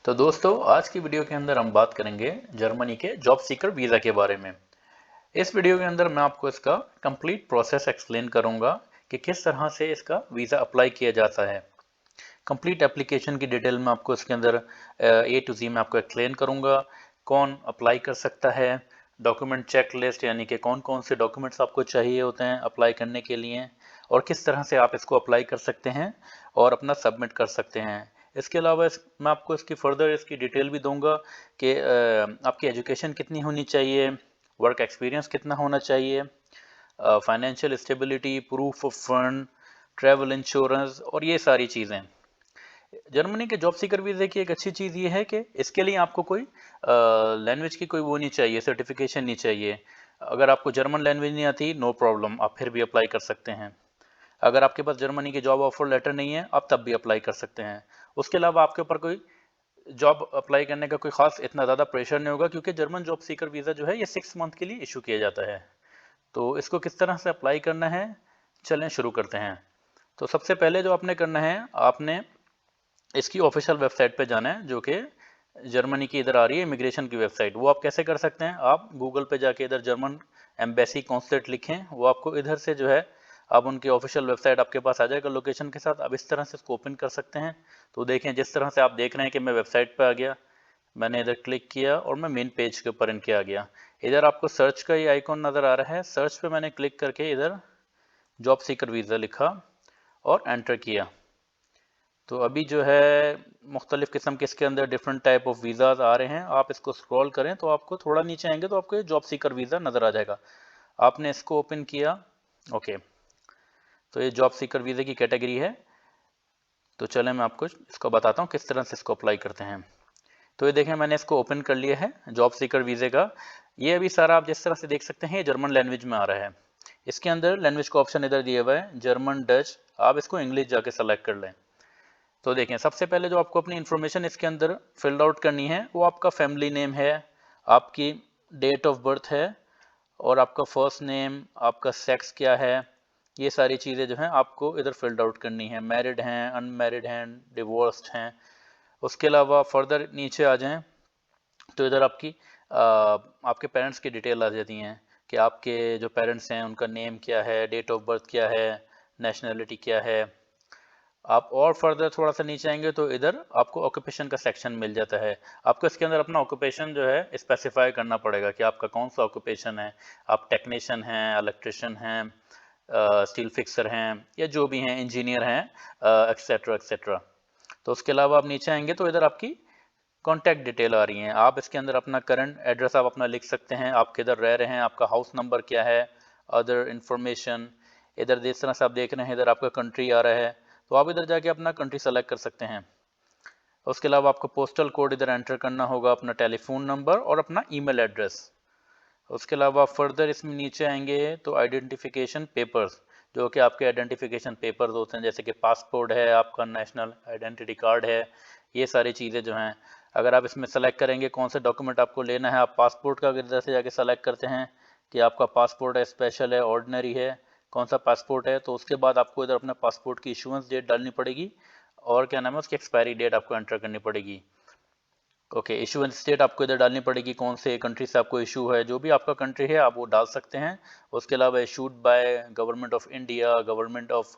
तो दोस्तों आज की वीडियो के अंदर हम बात करेंगे जर्मनी के जॉब सीकर वीज़ा के बारे में। इस वीडियो के अंदर मैं आपको इसका कंप्लीट प्रोसेस एक्सप्लेन करूंगा कि किस तरह से इसका वीज़ा अप्लाई किया जाता है। कंप्लीट एप्लीकेशन की डिटेल में आपको इसके अंदर ए टू जी में आपको एक्सप्लेन करूंगा। कौन अप्लाई कर सकता है, डॉक्यूमेंट चेक लिस्ट यानी कि कौन कौन से डॉक्यूमेंट्स आपको चाहिए होते हैं अप्लाई करने के लिए, और किस तरह से आप इसको अप्लाई कर सकते हैं और अपना सबमिट कर सकते हैं। इसके अलावा मैं आपको इसकी फर्दर इसकी डिटेल भी दूंगा कि आपकी एजुकेशन कितनी होनी चाहिए, वर्क एक्सपीरियंस कितना होना चाहिए, financial stability, proof of fund, travel insurance और ये सारी चीज़ें। जर्मनी के जॉब सीकर वीज़े की एक अच्छी चीज़ ये है कि इसके लिए आपको कोई लैंग्वेज की कोई वो नहीं चाहिए, सर्टिफिकेशन नहीं चाहिए। अगर आपको जर्मन लैंग्वेज नहीं आती, नो प्रॉब्लम, आप फिर भी अप्लाई कर सकते हैं। अगर आपके पास जर्मनी की जॉब ऑफर लेटर नहीं है, आप तब भी अप्लाई कर सकते हैं। उसके अलावा आपके ऊपर कोई जॉब अप्लाई करने का कोई खास इतना ज़्यादा प्रेशर नहीं होगा, क्योंकि जर्मन जॉब सीकर वीज़ा जो है ये 6 मंथ के लिए इशू किया जाता है। तो इसको किस तरह से अप्लाई करना है, चलें शुरू करते हैं। तो सबसे पहले जो आपने करना है, आपने इसकी ऑफिशियल वेबसाइट पे जाना है, जो कि जर्मनी की इधर आ रही है इमिग्रेशन की वेबसाइट। वो आप कैसे कर सकते हैं, आप गूगल पे जाके इधर जर्मन एम्बेसी कॉन्सुलेट लिखें, वो आपको इधर से जो है आप उनकी ऑफिशियल वेबसाइट आपके पास आ जाएगा लोकेशन के साथ। आप इस तरह से इसको ओपन कर सकते हैं। तो देखें, जिस तरह से आप देख रहे हैं कि मैं वेबसाइट पे आ गया, मैंने इधर क्लिक किया और मैं मेन पेज के ऊपर इनके आ गया। इधर आपको सर्च का ये आइकॉन नज़र आ रहा है, सर्च पे मैंने क्लिक करके इधर जॉब सीकर वीज़ा लिखा और एंटर किया। तो अभी जो है मुख्तलिफ़ किस्म के इसके अंदर डिफरेंट टाइप ऑफ वीज़ाज आ रहे हैं। आप इसको स्क्रॉल करें तो आपको थोड़ा नीचे आएंगे तो आपको ये जॉब सीकर वीज़ा नज़र आ जाएगा। आपने इसको ओपन किया, ओके। तो ये जॉब सीकर वीज़े की कैटेगरी है। तो चलें मैं आपको इसको बताता हूँ किस तरह से इसको अप्लाई करते हैं। तो ये देखें, मैंने इसको ओपन कर लिया है जॉब सीकर वीज़े का। ये अभी सारा आप जिस तरह से देख सकते हैं ये जर्मन लैंग्वेज में आ रहा है। इसके अंदर लैंग्वेज का ऑप्शन इधर दिया हुआ है, जर्मन, डच। आप इसको इंग्लिश जाके सेलेक्ट कर लें। तो देखें, सबसे पहले जो आपको अपनी इन्फॉर्मेशन इसके अंदर फिल्ड आउट करनी है वो आपका फैमिली नेम है, आपकी डेट ऑफ बर्थ है, और आपका फर्स्ट नेम, आपका सेक्स क्या है। ये सारी चीज़ें जो हैं आपको इधर फिल्ड आउट करनी है। मैरिड हैं, अनमैरिड हैं, डिवोर्स्ड हैं। उसके अलावा फर्दर नीचे आ जाएं तो इधर आपके पेरेंट्स की डिटेल आ जाती हैं कि आपके जो पेरेंट्स हैं उनका नेम क्या है, डेट ऑफ बर्थ क्या है, नेशनैलिटी क्या है। आप और फर्दर थोड़ा सा नीचे आएंगे तो इधर आपको ऑक्यूपेशन का सेक्शन मिल जाता है। आपको इसके अंदर अपना ऑक्यूपेशन जो है स्पेसिफाई करना पड़ेगा कि आपका कौन सा ऑक्यूपेशन है। आप टेक्नीशियन हैं, इलेक्ट्रिशियन हैं, स्टील फिक्सर हैं, या जो भी हैं, इंजीनियर हैं, एक्सेट्रा एक्सेट्रा। तो उसके अलावा आप नीचे आएंगे तो इधर आपकी कॉन्टैक्ट डिटेल आ रही हैं। आप इसके अंदर अपना करंट एड्रेस आप अपना लिख सकते हैं, आप किधर रह रहे हैं, आपका हाउस नंबर क्या है, अदर इन्फॉर्मेशन। इधर जिस तरह से आप देख रहे हैं इधर आपका कंट्री आ रहा है, तो आप इधर जाके अपना कंट्री सेलेक्ट कर सकते हैं। उसके अलावा आपको पोस्टल कोड इधर एंटर करना होगा, अपना टेलीफोन नंबर और अपना ईमेल एड्रेस। उसके अलावा फर्दर इसमें नीचे आएंगे तो आइडेंटिफिकेशन पेपर्स, जो कि आपके आइडेंटिफिकेशन पेपर्स होते हैं, जैसे कि पासपोर्ट है, आपका नेशनल आइडेंटिटी कार्ड है। ये सारी चीज़ें जो हैं, अगर आप इसमें सेलेक्ट करेंगे कौन सा डॉक्यूमेंट आपको लेना है, आप पासपोर्ट का अगर इधर से जाके सेलेक्ट करते हैं कि आपका पासपोर्ट है, स्पेशल है, ऑर्डिनरी है, कौन सा पासपोर्ट है, तो उसके बाद आपको इधर अपने पासपोर्ट की इशुएंस डेट डालनी पड़ेगी और क्या नाम है उसकी एक्सपायरी डेट आपको एंटर करनी पड़ेगी। ओके, इशुएंस स्टेट आपको इधर डालनी पड़ेगी, कौन से कंट्री से आपको इशू है, जो भी आपका कंट्री है आप वो डाल सकते हैं। उसके अलावा issued by government of India, government of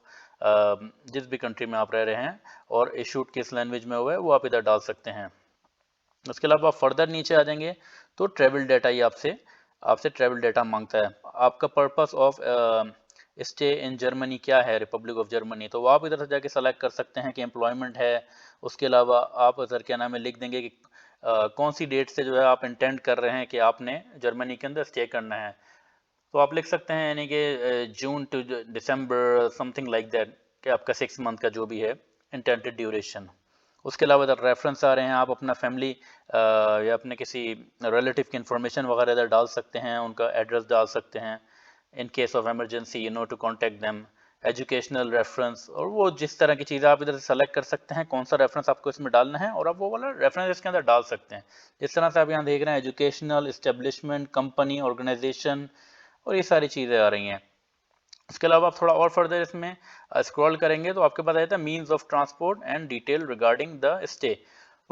जिस भी कंट्री में आप रह रहे हैं, और इशूड किस लैंग्वेज में हुआ है वो आप इधर डाल सकते हैं। उसके अलावा आप फर्दर नीचे आ जाएंगे तो ट्रेवल डेटा ही आपसे आपसे ट्रेवल डेटा मांगता है। आपका purpose of stay in Germany क्या है, रिपब्लिक ऑफ जर्मनी, तो वो आप इधर से जाके सेलेक्ट कर सकते हैं कि एम्प्लॉयमेंट है। उसके अलावा आप इधर क्या नाम है लिख देंगे कि कौन सी डेट से जो है आप इंटेंड कर रहे हैं कि आपने जर्मनी के अंदर स्टे करना है। तो आप लिख सकते हैं यानी कि June to December, something like that, कि आपका 6 मंथ का जो भी है इंटेंडेड ड्यूरेशन। उसके अलावा इधर रेफरेंस आ रहे हैं, आप अपना फैमिली या अपने किसी रिलेटिव की इंफॉर्मेशन वगैरह इधर डाल सकते हैं, उनका एड्रेस डाल सकते हैं, in case of emergency you know to contact them. Educational reference, और वो जिस तरह की चीज़ें आप इधर से सेलेक्ट कर सकते हैं कौन सा रेफरेंस आपको इसमें डालना है, और आप वो वाला रेफरेंस इसके अंदर डाल सकते हैं। जिस तरह से आप यहाँ देख रहे हैं, एजुकेशनल, इस्टेब्लिशमेंट, कंपनी, ऑर्गेनाइजेशन, और ये सारी चीज़ें आ रही हैं। इसके अलावा आप थोड़ा और फर्दर इसमें स्क्रॉल करेंगे तो आपके पास आ जाता है means of transport and detail regarding the stay.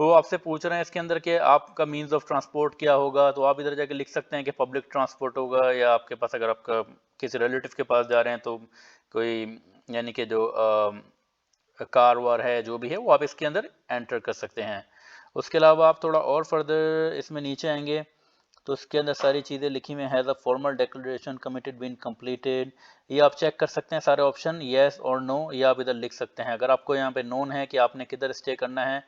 वो आपसे पूछ रहे हैं इसके अंदर कि आपका मीन्स ऑफ ट्रांसपोर्ट क्या होगा, तो आप इधर जाके लिख सकते हैं कि पब्लिक ट्रांसपोर्ट होगा, या आपके पास अगर आपका किसी रिलेटिव के पास जा रहे हैं तो कोई यानी कि जो कार वार है जो भी है वो आप इसके अंदर एंटर कर सकते हैं। उसके अलावा आप थोड़ा और फर्दर इसमें नीचे आएंगे तो इसके अंदर सारी चीज़ें लिखी हुई has a formal declaration committed been completed, ये आप चेक कर सकते हैं सारे ऑप्शन येस और नो, ये आप इधर लिख सकते हैं। अगर आपको यहाँ पे नोन है कि आपने किधर स्टे करना है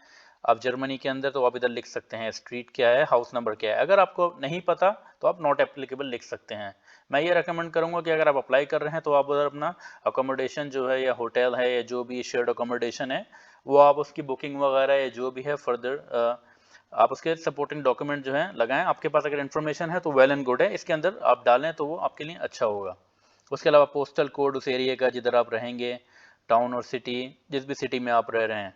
आप जर्मनी के अंदर, तो आप इधर लिख सकते हैं स्ट्रीट क्या है, हाउस नंबर क्या है। अगर आपको नहीं पता तो आप नॉट एप्लीकेबल लिख सकते हैं। मैं ये रेकमेंड करूंगा कि अगर आप अप्लाई कर रहे हैं तो आप उधर अपना अकोमोडेशन जो है या होटल है या जो भी शेयर्ड अकोमोडेशन है वो आप उसकी बुकिंग वगैरह या जो भी है फर्दर आप उसके सपोर्टिंग डॉक्यूमेंट जो है लगाएं। आपके पास अगर इन्फॉर्मेशन है तो वेल एंड गुड है, इसके अंदर आप डालें तो वो आपके लिए अच्छा होगा। उसके अलावा पोस्टल कोड उस एरिया का जिधर आप रहेंगे, टाउन और सिटी, जिस भी सिटी में आप रह रहे हैं।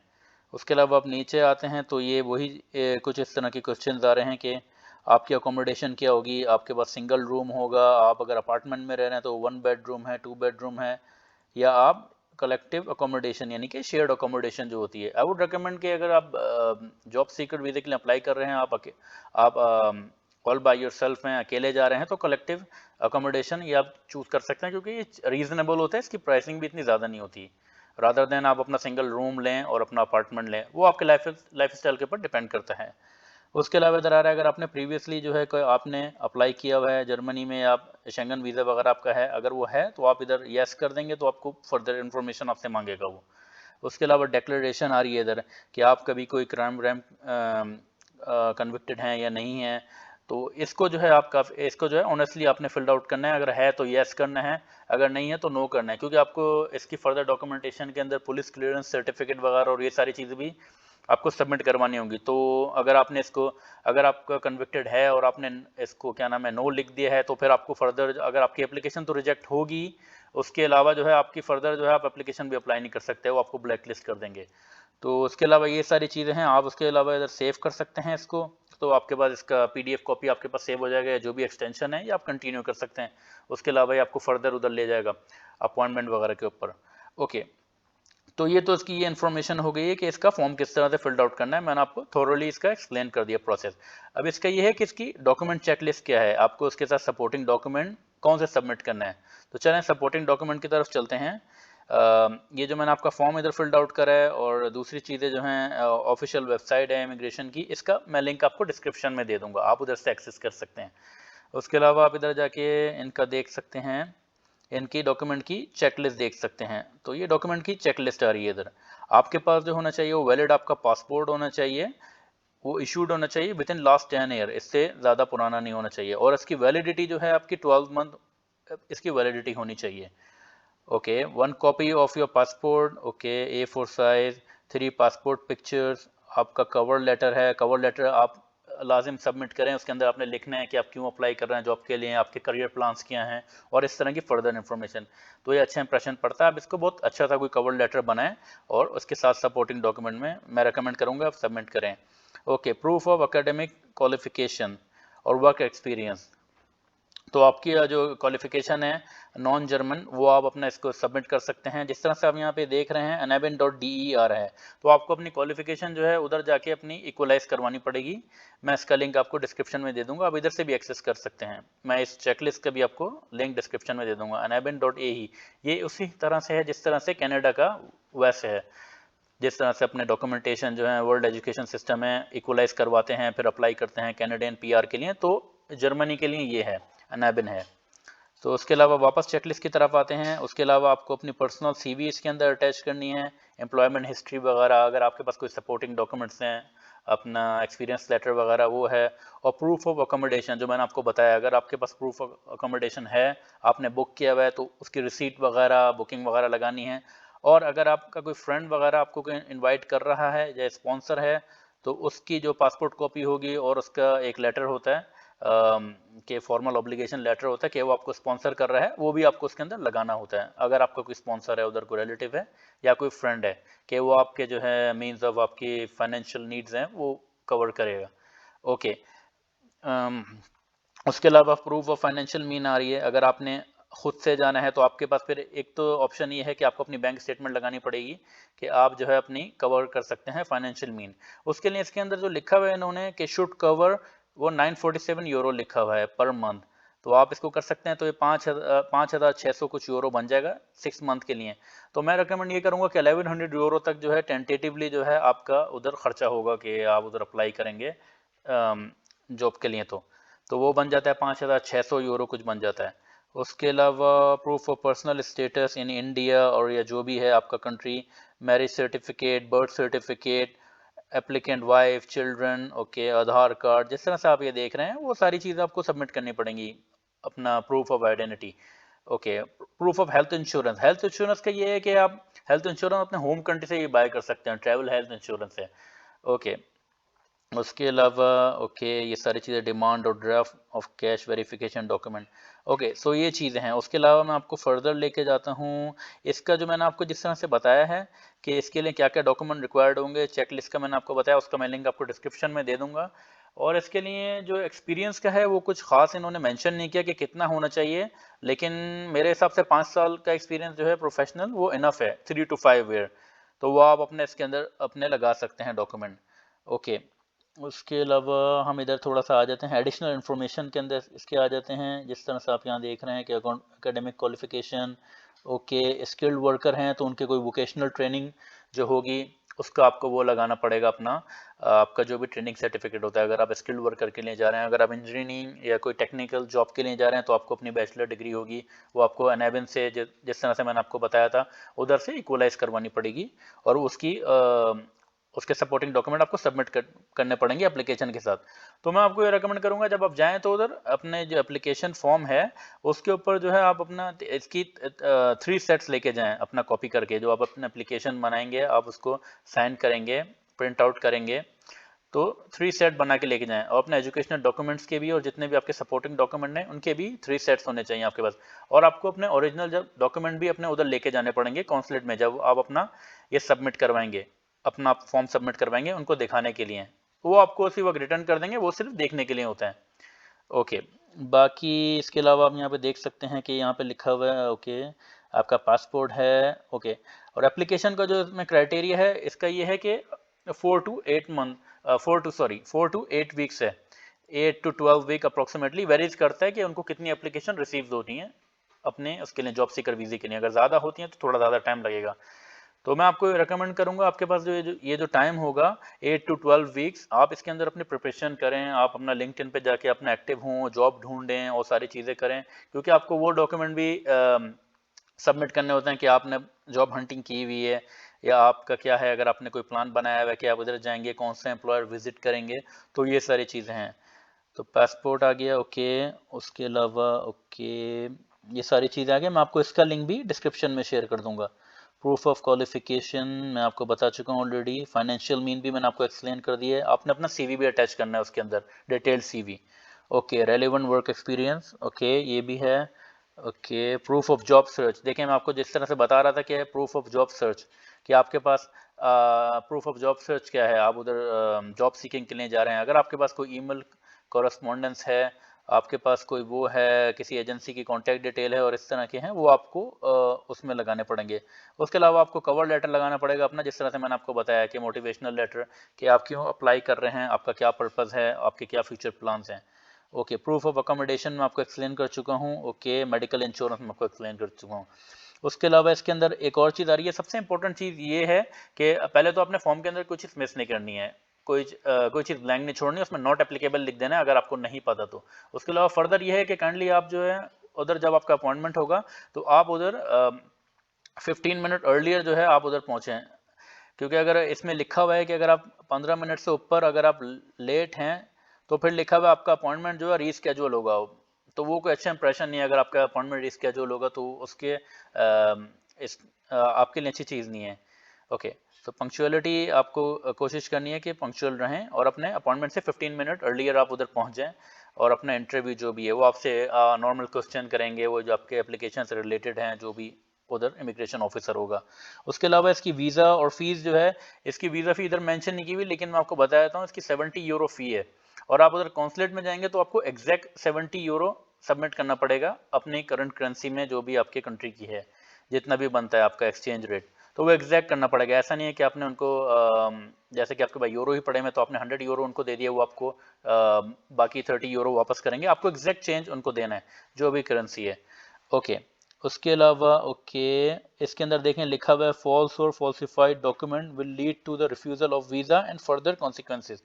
उसके अलावा आप नीचे आते हैं तो ये वही कुछ इस तरह के क्वेश्चंस आ रहे हैं कि आपकी अकोमोडेशन क्या होगी, आपके पास सिंगल रूम होगा, आप अगर अपार्टमेंट में रह रहे हैं तो 1 बेडरूम है, 2 बेडरूम है, या आप कलेक्टिव अकोमोडेशन यानी कि शेयर्ड अकोमोडेशन जो होती है। आई वुड रिकमेंड कि अगर आप जॉब सीकर वीज़े के लिए अप्लाई कर रहे हैं, आप ऑल बाय योरसेल्फ हैं, अकेले जा रहे हैं, तो कलेक्टिव अकोमोडेशन ये आप चूज कर सकते हैं क्योंकि ये रीजनेबल होता है, इसकी प्राइसिंग भी इतनी ज़्यादा नहीं होती। रादर देन आप अपना सिंगल रूम लें और अपना अपार्टमेंट लें, वो आपके लाइफ स्टाइल के ऊपर डिपेंड करता है। उसके अलावा इधर आ रहा है अगर आपने प्रीवियसली जो है कोई आपने अप्लाई किया हुआ है जर्मनी में, आप शेंगन वीज़ा वगैरह आपका है, अगर वो है तो आप इधर यस कर देंगे तो आपको फर्दर इन्फॉर्मेशन आपसे मांगेगा वो। उसके अलावा डिक्लेरेशन आ रही है इधर कि आप कभी कोई क्राइम व्राइम कन्विक्टेड हैं या नहीं है, तो इसको जो है आपका इसको जो है ऑनेस्टली आपने फिल्ड आउट करना है। अगर है तो यस करना है, अगर नहीं है तो नो करना है, क्योंकि आपको इसकी फर्दर डॉक्यूमेंटेशन के अंदर पुलिस क्लियरेंस सर्टिफिकेट वगैरह और ये सारी चीज़ें भी आपको सबमिट करवानी होंगी। तो अगर आपने इसको, अगर आपका कन्विक्टेड है और आपने इसको क्या नाम है नो लिख दिया है, तो फिर आपको फर्दर अगर आपकी एप्लीकेशन तो रिजेक्ट होगी, उसके अलावा जो है आपकी फर्दर जो है आप एप्लीकेशन भी अप्लाई नहीं कर सकते, वो आपको ब्लैक लिस्ट कर देंगे। तो उसके अलावा ये सारी चीज़ें हैं, आप उसके अलावा इधर सेव कर सकते हैं इसको, तो आपके पास इसका PDF कॉपी आपके पास सेव हो जाएगा, जो भी एक्सटेंशन है ये आप कंटिन्यू कर सकते हैं। उसके अलावा ये आपको फर्दर उधर ले जाएगा अपॉइंटमेंट वगैरह के ऊपर। ओके, तो ये तो इसकी ये इन्फॉर्मेशन हो गई है कि इसका फॉर्म किस तरह से फिल्ड आउट करना है, मैंने आपको थोरोली इसका एक्सप्लेन कर दिया प्रोसेस। अब इसका ये है कि इसकी डॉक्यूमेंट चेकलिस्ट क्या है, आपको उसके साथ सपोर्टिंग डॉक्यूमेंट कौन से सबमिट करना है। तो चलें सपोर्टिंग डॉक्यूमेंट की तरफ चलते हैं। ये जो मैंने आपका फॉर्म इधर फिल्ड आउट करा है और दूसरी चीज़ें जो हैं ऑफिशियल वेबसाइट है इमिग्रेशन की, इसका मैं लिंक आपको डिस्क्रिप्शन में दे दूंगा, आप उधर से एक्सेस कर सकते हैं। उसके अलावा आप इधर जाके इनका देख सकते हैं, इनकी डॉक्यूमेंट की चेकलिस्ट देख सकते हैं। तो ये डॉक्यूमेंट की चेकलिस्ट आ रही है इधर। आपके पास जो होना चाहिए वो वैलिड आपका पासपोर्ट होना चाहिए, वो इशूड होना चाहिए विद इन लास्ट 10 ईयर, इससे ज़्यादा पुराना नहीं होना चाहिए, और इसकी वैलिडिटी जो है आपकी 12 मंथ इसकी वैलिडिटी होनी चाहिए। Okay, 1 copy of your passport, okay, A4 size, 3 passport pictures, आपका कवर लेटर है, कवर लेटर आप लाजिम सबमिट करें, उसके अंदर आपने लिखना है कि आप क्यों अप्लाई कर रहे हैं जॉब के लिए, आपके करियर प्लान्स क्या हैं और इस तरह की फर्दर इन्फॉर्मेशन। तो ये अच्छा इंप्रेशन पड़ता है, आप इसको बहुत अच्छा सा कोई कवर लेटर बनाएं और उसके साथ सपोर्टिंग डॉक्यूमेंट में मैं रेकमेंड करूंगा आप सबमिट करें। Okay, proof of academic qualification और वर्क एक्सपीरियंस, तो आपकी जो क्वालिफिकेशन है नॉन जर्मन वो आप अपना इसको सबमिट कर सकते हैं। जिस तरह से आप यहाँ पे देख रहे हैं anabin.de आ रहा है, तो आपको अपनी क्वालिफिकेशन जो है उधर जाके अपनी इक्वलाइज करवानी पड़ेगी। मैं इसका लिंक आपको डिस्क्रिप्शन में दे दूंगा, आप इधर से भी एक्सेस कर सकते हैं। मैं इस चेकलिस्ट का भी आपको लिंक डिस्क्रिप्शन में दे दूंगा। anabin.ae ये उसी तरह से है जिस तरह से कनाडा का वैसे है, जिस तरह से अपने डॉक्यूमेंटेशन जो है वर्ल्ड एजुकेशन सिस्टम है इक्वलाइज करवाते हैं फिर अप्लाई करते हैं कैनेडियन PR के लिए, तो जर्मनी के लिए ये है अनाबिन है। तो उसके अलावा वापस चेकलिस्ट की तरफ आते हैं। उसके अलावा आपको अपनी पर्सनल CV इसके अंदर अटैच करनी है, एम्प्लॉयमेंट हिस्ट्री वगैरह, अगर आपके पास कोई सपोर्टिंग डॉक्यूमेंट्स हैं, अपना एक्सपीरियंस लेटर वगैरह वो है, और प्रूफ ऑफ अकोमोडेशन जो मैंने आपको बताया, अगर आपके पास प्रूफ ऑफ अकोमोडेशन है, आपने बुक किया हुआ है, तो उसकी रिसीट वगैरह बुकिंग वगैरह लगानी है। और अगर आपका कोई फ्रेंड वगैरह आपको कोई इनवाइट कर रहा है या स्पॉन्सर है, तो उसकी जो पासपोर्ट कॉपी होगी और उसका एक लेटर होता है कि फॉर्मल ऑब्लिगेशन लेटर होता है कि वो आपको स्पॉन्सर कर रहा है, वो भी आपको उसके अंदर लगाना होता है। अगर आपका कोई स्पॉन्सर है उधर, कोई रिलेटिव है या कोई फ्रेंड है, कि वो आपके जो है मीन्स ऑफ आपकी फाइनेंशियल नीड्स हैं वो कवर करेगा। ओके, उसके अलावा प्रूफ ऑफ फाइनेंशियल मीन आ रही है, अगर आपने खुद से जाना है तो आपके पास फिर एक तो ऑप्शन ये है कि आपको अपनी बैंक स्टेटमेंट लगानी पड़ेगी कि आप जो है अपनी कवर कर सकते हैं फाइनेंशियल मीन। उसके लिए इसके अंदर जो लिखा हुआ है इन्होंने कि शुड कवर, वो 947 यूरो लिखा हुआ है पर मंथ। तो आप इसको कर सकते हैं, तो ये 5,600 कुछ यूरो बन जाएगा 6 मंथ के लिए। तो मैं रिकमेंड ये करूंगा कि 1100 यूरो तक जो है टेंटेटिवली जो है आपका उधर खर्चा होगा कि आप उधर अप्लाई करेंगे जॉब के लिए। तो वो बन जाता है 5,600 यूरो कुछ बन जाता है। उसके अलावा proof of personal status in India और या जो भी है आपका country, marriage certificate, birth certificate, applicant wife, children, okay, Aadhaar card, जिस तरह से आप ये देख रहे हैं वो सारी चीज़ें आपको सबमिट करनी पड़ेंगी। अपना proof of identity, okay, proof of health insurance. Health insurance का ये है कि आप हेल्थ इंश्योरेंस अपने होम कंट्री से ही बाय कर सकते हैं, ट्रैवल हेल्थ इंश्योरेंस है, ओके। उसके अलावा ओके ये सारी चीज़ें, डिमांड और draft of cash verification document, okay. So ये चीज़ें हैं। उसके अलावा मैं आपको फर्दर लेके जाता हूँ इसका, जो मैंने आपको जिस तरह से बताया है कि इसके लिए क्या क्या डॉक्यूमेंट रिक्वायर्ड होंगे, चेकलिस्ट का मैंने आपको बताया, उसका मैं लिंक आपको डिस्क्रिप्शन में दे दूंगा। और इसके लिए जो एक्सपीरियंस का है वो कुछ खास इन्होंने मेंशन नहीं किया कि कितना होना चाहिए, लेकिन मेरे हिसाब से 5 साल का एक्सपीरियंस जो है प्रोफेशनल वो इनफ है, 3 to 5 ईयर। तो वो आप अपने इसके अंदर अपने लगा सकते हैं डॉक्यूमेंट, ओके। उसके अलावा हम इधर थोड़ा सा आ जाते हैं एडिशनल इन्फॉर्मेशन के अंदर, इसके आ जाते हैं। जिस तरह से आप यहाँ देख रहे हैं कि academic qualification, okay, skilled worker हैं तो उनके कोई वोकेशनल ट्रेनिंग जो होगी उसका आपको वो लगाना पड़ेगा अपना, आपका जो भी ट्रेनिंग सर्टिफिकेट होता है। अगर आप स्किल्ड वर्कर के लिए जा रहे हैं, अगर आप इंजीनियरिंग या कोई टेक्निकल जॉब के लिए जा रहे हैं तो आपको अपनी बैचलर डिग्री होगी, वो आपको एनएबिन से जिस तरह से मैंने आपको बताया था उधर से इक्वलाइज करवानी पड़ेगी, और उसके सपोर्टिंग डॉक्यूमेंट आपको सबमिट करने पड़ेंगे एप्लीकेशन के साथ। तो मैं आपको ये रेकमेंड करूंगा जब आप जाएं तो उधर अपने जो एप्लीकेशन फॉर्म है उसके ऊपर जो है आप अपना इसकी 3 सेट्स लेके जाएं, अपना कॉपी करके। जो आप अपना एप्लीकेशन बनाएंगे आप उसको साइन करेंगे, प्रिंट आउट करेंगे, तो 3 सेट बना के लेके जाएं। और अपने एजुकेशनल डॉक्यूमेंट्स के भी और जितने भी आपके सपोर्टिंग डॉक्यूमेंट हैं उनके भी 3 सेट्स होने चाहिए आपके पास। और आपको अपने ओरिजिनल जब डॉक्यूमेंट भी अपने उधर लेके जाने पड़ेंगे कॉन्सुलेट में, जब आप अपना ये सबमिट करवाएंगे, अपना फॉर्म सबमिट करवाएंगे उनको दिखाने के लिए। वो आपको उसी वक्त रिटर्न कर देंगे, वो सिर्फ देखने के लिए होता है, ओके। बाकी इसके अलावा आप यहाँ पे देख सकते हैं कि यहाँ पे लिखा हुआ है, ओके, आपका पासपोर्ट है, ओके। और एप्लीकेशन का जो इसमें क्राइटेरिया है इसका ये है कि 4 to 8 वीक्स है, 8 to 12 वीक अप्रोक्सीमेटली वेरीज करता है कि उनको कितनी एप्लीकेशन रिसीव होती हैं अपने उसके लिए, जॉब सीकर वीजे के लिए। अगर ज़्यादा होती हैं तो थोड़ा ज़्यादा टाइम लगेगा। तो मैं आपको रिकमेंड करूंगा आपके पास जो ये जो टाइम होगा 8 to 12 वीक्स, आप इसके अंदर अपनी प्रिपरेशन करें, आप अपना लिंक्डइन पे जाके अपना एक्टिव हों, जॉब ढूंढें और सारी चीज़ें करें, क्योंकि आपको वो डॉक्यूमेंट भी सबमिट करने होते हैं कि आपने जॉब हंटिंग की हुई है या आपका क्या है, अगर आपने कोई प्लान बनाया हुआ है कि आप उधर जाएंगे, कौन सा एम्प्लॉयर विजिट करेंगे, तो ये सारी चीज़ें हैं। तो पासपोर्ट आ गया, ओके। उसके अलावा ओके ये सारी चीज़ें आ गई, मैं आपको इसका लिंक भी डिस्क्रिप्शन में शेयर कर दूंगा। प्रूफ ऑफ क्वालिफिकेशन मैं आपको बता चुका हूँ ऑलरेडी, फाइनेंशियल मीन भी मैंने आपको एक्सप्लेन कर दिया है। आपने अपना सीवी भी अटैच करना है उसके अंदर, detailed CV, okay. Relevant work experience, okay, ये भी है, okay. Proof of job search, देखिए मैं आपको जिस तरह से बता रहा था कि प्रूफ ऑफ जॉब सर्च, कि आपके पास प्रूफ ऑफ जॉब सर्च क्या है, आप उधर जॉब सीकिंग के लिए जा रहे हैं, अगर आपके पास कोई ईमेल कॉरेस्पॉन्डेंस है, आपके पास कोई वो है, किसी एजेंसी की कॉन्टैक्ट डिटेल है और इस तरह के हैं, वो आपको उसमें लगाने पड़ेंगे। उसके अलावा आपको कवर लेटर लगाना पड़ेगा अपना, जिस तरह से मैंने आपको बताया कि मोटिवेशनल लेटर, कि आप क्यों अप्लाई कर रहे हैं, आपका क्या पर्पज़ है, आपके क्या फ्यूचर प्लान्स हैं, ओके। प्रूफ ऑफ अकोमोडेशन मैं आपको एक्सप्लेन कर चुका हूँ, ओके। मेडिकल इंश्योरेंस मैं आपको एक्सप्लेन कर चुका हूँ। उसके अलावा इसके अंदर एक और चीज़ आ रही है, सबसे इंपॉर्टेंट चीज़ ये है कि पहले तो आपने फॉर्म के अंदर कोई चीज़ मिस नहीं करनी है, कोई चीज़ ब्लैंक नहीं छोड़नी, उसमें नॉट एप्लीकेबल लिख देना है अगर आपको नहीं पता तो। उसके अलावा फर्दर ये है कि काइंडली आप जो है उधर जब आपका अपॉइंटमेंट होगा तो आप उधर 15 मिनट अर्लियर जो है आप उधर पहुँचें, क्योंकि अगर इसमें लिखा हुआ है कि अगर आप 15 मिनट से ऊपर अगर आप लेट हैं तो फिर लिखा हुआ है आपका अपॉइंटमेंट जो है रीस्केड्यूल होगा, तो वो कोई अच्छा इंप्रेशन नहीं है। अगर आपका अपॉइंटमेंट रीस्केड्यूल होगा तो उसके आपके लिए अच्छी चीज़ नहीं है, ओके। तो पंक्चुअलिटी आपको कोशिश करनी है कि पंक्चुअल रहें और अपने अपॉइंटमेंट से 15 मिनट अर्लियर आप उधर पहुंच जाएं, और अपना इंटरव्यू जो भी है वो आपसे नॉर्मल क्वेश्चन करेंगे, वो जो आपके एप्लीकेशन से रिलेटेड हैं, जो भी उधर इमिग्रेशन ऑफिसर होगा। उसके अलावा इसकी वीज़ा और फीस जो है, इसकी वीज़ा फी इधर मेंशन नहीं की हुई, लेकिन मैं आपको बता देता हूँ इसकी 70 यूरो फ़ी है। और आप उधर कॉन्सुलेट में जाएंगे तो आपको एग्जैक्ट 70 यूरो सबमिट करना पड़ेगा अपनी करंट करेंसी में, जो भी आपके कंट्री की है, जितना भी बनता है आपका एक्सचेंज रेट, तो वो एग्जैक्ट करना पड़ेगा। ऐसा नहीं है कि आपने उनको जैसे कि आपके पास यूरो ही पड़े में तो आपने 100 यूरो उनको दे दिया, वो आपको बाकी 30 यूरो वापस करेंगे। आपको एग्जैक्ट चेंज उनको देना है जो भी करेंसी है। ओके, उसके अलावा इसके अंदर देखें लिखा हुआ है फॉल्स और falsified document will lead to the refusal of visa and further consequences.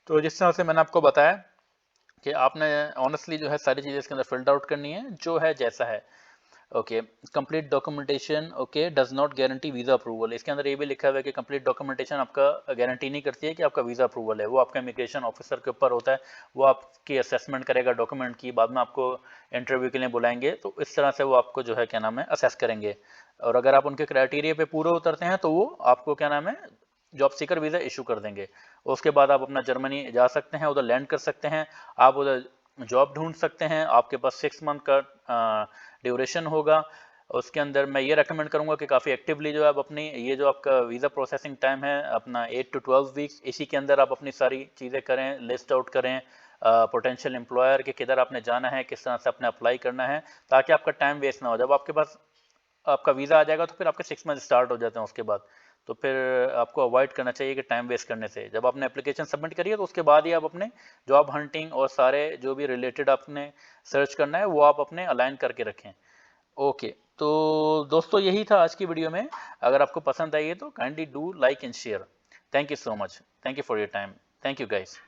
तो जिस तरह से मैंने आपको बताया कि आपने ऑनेस्टली जो है सारी चीज़ें इसके अंदर फिल्ड आउट करनी है, जो है जैसा है। Okay, complete documentation does not guarantee visa approval. इसके अंदर ये भी लिखा हुआ है कि कंप्लीट डॉक्यूमेंटेशन आपका गारंटी नहीं करती है कि आपका वीजा अप्रूवल है, वो आपका इमिग्रेशन ऑफिसर के ऊपर होता है, वो आपकी असेसमेंट करेगा डॉक्यूमेंट की, बाद में आपको इंटरव्यू के लिए बुलाएंगे, तो इस तरह से वो आपको जो है क्या नाम है असेस करेंगे, और अगर आप उनके क्राइटेरिया पे पूरे उतरते हैं तो वो आपको क्या नाम है जॉब सीकर वीज़ा इशू कर देंगे। उसके बाद आप अपना जर्मनी जा सकते हैं, उधर लैंड कर सकते हैं, आप उधर जॉब ढूंढ सकते हैं, आपके पास 6 मंथ का ड्यूरेशन होगा। उसके अंदर मैं ये रेकमेंड करूंगा कि काफ़ी एक्टिवली जो है आप अपनी ये जो आपका वीज़ा प्रोसेसिंग टाइम है अपना 8 to 12 वीक्स, इसी के अंदर आप अपनी सारी चीज़ें करें, लिस्ट आउट करें पोटेंशियल एम्प्लॉयर के किधर आपने जाना है, किस तरह से आपने अप्लाई करना है, ताकि आपका टाइम वेस्ट ना हो। जब आपके पास आपका वीज़ा आ जाएगा तो फिर आपके 6 मंथ स्टार्ट हो जाते हैं उसके बाद, तो फिर आपको अवॉइड करना चाहिए कि टाइम वेस्ट करने से। जब आपने एप्लीकेशन सबमिट करी है तो उसके बाद ही आप अपने जॉब हंटिंग और सारे जो भी रिलेटेड आपने सर्च करना है वो आप अपने अलाइन करके रखें। ओके, तो दोस्तों यही था आज की वीडियो में। अगर आपको पसंद आई है तो kindly do like and share. Thank you so much, thank you for your time, thank you guys.